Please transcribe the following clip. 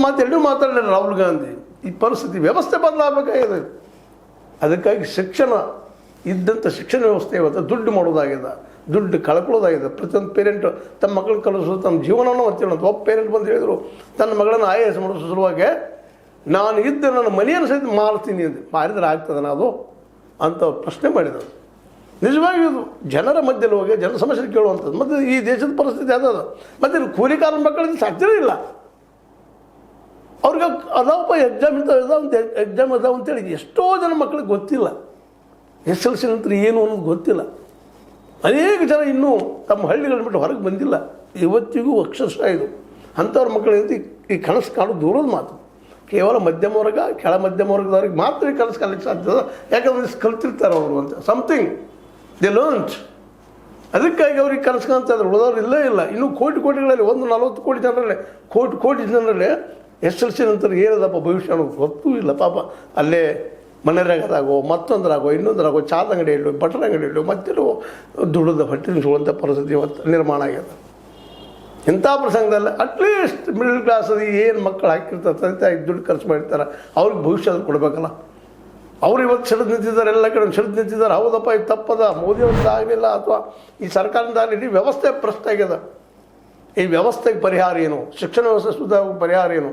ಮಾತು ಎಲ್ಲೂ ಮಾತಾಡಲಿಲ್ಲ ರಾಹುಲ್ ಗಾಂಧಿ. ಈ ಪರಿಸ್ಥಿತಿ ವ್ಯವಸ್ಥೆ ಬದಲಾಗಬೇಕಾಗಿದೆ. ಅದಕ್ಕಾಗಿ ಶಿಕ್ಷಣ ಇದ್ದಂಥ ಶಿಕ್ಷಣ ವ್ಯವಸ್ಥೆ ಇವತ್ತು ದುಡ್ಡು ಮಾಡೋದಾಗಿದೆ, ದುಡ್ಡು ಕಳ್ಕೊಳ್ಳೋದಾಗಿದೆ. ಪ್ರತಿಯೊಂದು ಪೇರೆಂಟು ತಮ್ಮ ಮಕ್ಕಳನ್ನ ಕಳಿಸೋದು ತಮ್ಮ ಜೀವನವನ್ನು ಒತ್ತಿರೋದು. ಒಬ್ಬ ಪೇರೆಂಟ್ ಬಂದು ಹೇಳಿದರು ತನ್ನ ಮಗಳನ್ನು IAS ಮಾಡಿಸೋ ಸಲುವಾಗಿ ನಾನು ಇದ್ದು ನನ್ನ ಮನೆಯನ್ನು ಸಹಿತ ಮಾರ್ತೀನಿ ಅಂತ. ಮಾರಿದ್ರೆ ಆಗ್ತದೆ ಅದು ಅಂತ ಪ್ರಶ್ನೆ ಮಾಡಿದರು. ನಿಜವಾಗಿ ಇದು ಜನರ ಮಧ್ಯದಲ್ಲಿ ಹೋಗಿ ಜನ ಸಮಸ್ಯೆ ಕೇಳುವಂಥದ್ದು. ಮತ್ತು ಈ ದೇಶದ ಪರಿಸ್ಥಿತಿ ಅದ. ಮತ್ತು ಕೂಲಿಕಾರ ಮಕ್ಕಳಿಗೆ ಸಾಧ್ಯವೇ ಇಲ್ಲ. ಅವ್ರಿಗೆ ಅದಾವಪ್ಪ ಎಕ್ಸಾಮ್ ಅದಾವ ಅಂತೇಳಿ ಎಷ್ಟೋ ಜನ ಮಕ್ಕಳಿಗೆ ಗೊತ್ತಿಲ್ಲ. SLC ನಂತರ ಏನು ಅನ್ನೋದು ಗೊತ್ತಿಲ್ಲ. ಅನೇಕ ಜನ ಇನ್ನೂ ತಮ್ಮ ಹಳ್ಳಿಗಳನ್ನ ಬಿಟ್ಟು ಹೊರಗೆ ಬಂದಿಲ್ಲ. ಇವತ್ತಿಗೂ ಅಕ್ಷರಶಃ ಇದು ಅಂಥವ್ರ ಮಕ್ಕಳಿಂದ ಈ ಕನಸು ಕಾಣೋದು ದೂರದ ಮಾತು. ಕೇವಲ ಮಧ್ಯಮ ವರ್ಗ, ಕೆಳ ಮಧ್ಯಮ ವರ್ಗದವ್ರಿಗೆ ಮಾತ್ರ ಈ ಕನಸು ಕಾಣಲಿಕ್ಕೆ ಸಾಧ್ಯ. ಯಾಕಂದರೆ ಕಲ್ತಿರ್ತಾರೆ ಅವರು ಅಂತ ಸಮಥಿಂಗ್ ದೇ ಲರ್ನ್ಡ್. ಅದಕ್ಕಾಗಿ ಅವ್ರಿಗೆ ಕನಸು ಕಾಣ್ತಾ ಇದ್ರು. ಉಳಿದವ್ರು ಇಲ್ಲೇ ಇಲ್ಲ. ಇನ್ನೂ ಕೋಟಿಗಳಲ್ಲಿ 40 ಕೋಟಿ ಜನರಲ್ಲೇ ಕೋಟಿ ಜನರಲ್ಲೇ SLC ನಂತರ ಏನದಪ್ಪ ಭವಿಷ್ಯ ಅನ್ನೋದು ಗೊತ್ತೂ ಇಲ್ಲ. ಪಾಪ ಅಲ್ಲೇ ಮನೆರಾಗದಾಗೋ ಮತ್ತೊಂದರಾಗೋ ಇನ್ನೊಂದರಾಗೋ ಚಾದ ಅಂಗಡಿಯಲ್ಲೋ ಬಟರ್ ಅಂಗಡಿಯಲ್ಲೋ ಮತ್ತೆಲ್ಲೋ ದುಡಿದ ಹೊಟ್ಟೆ ನಿಲ್ಸುವಂಥ ಪರಿಸ್ಥಿತಿ ಇವತ್ತು ನಿರ್ಮಾಣ ಆಗ್ಯದ. ಇಂಥ ಪ್ರಸಂಗದಲ್ಲಿ ಅಟ್ಲೀಸ್ಟ್ ಮಿಡಲ್ ಕ್ಲಾಸಲ್ಲಿ ಏನು ಮಕ್ಕಳು ಹಾಕಿರ್ತಾರೆ, ತಂದೆ ತಾಯಿ ದುಡ್ಡು ಖರ್ಚು ಮಾಡಿರ್ತಾರೆ, ಅವ್ರಿಗೆ ಭವಿಷ್ಯ ಕೊಡಬೇಕಲ್ಲ. ಅವ್ರು ಇವತ್ತು ಸಿಡಿದು ನಿಂತಿದ್ದಾರೆ, ಎಲ್ಲ ಕಡೆ ಸಿಡಿದು ನಿಂತಿದ್ದಾರೆ. ಹೌದಪ್ಪ ಇದು ತಪ್ಪದ, ಮೋದಿಯವ್ರಿಂದ ಆಗಲಿಲ್ಲ ಅಥವಾ ಈ ಸರ್ಕಾರದಿಂದ ಆಗಲಿ. ಇಡೀ ವ್ಯವಸ್ಥೆ ಪ್ರಶ್ನೆ ಆಗ್ಯದ. ಈ ವ್ಯವಸ್ಥೆಗೆ ಪರಿಹಾರ ಏನು? ಶಿಕ್ಷಣ ವ್ಯವಸ್ಥೆ ಸುಧಾರಣೆಗೆ ಪರಿಹಾರ ಏನು?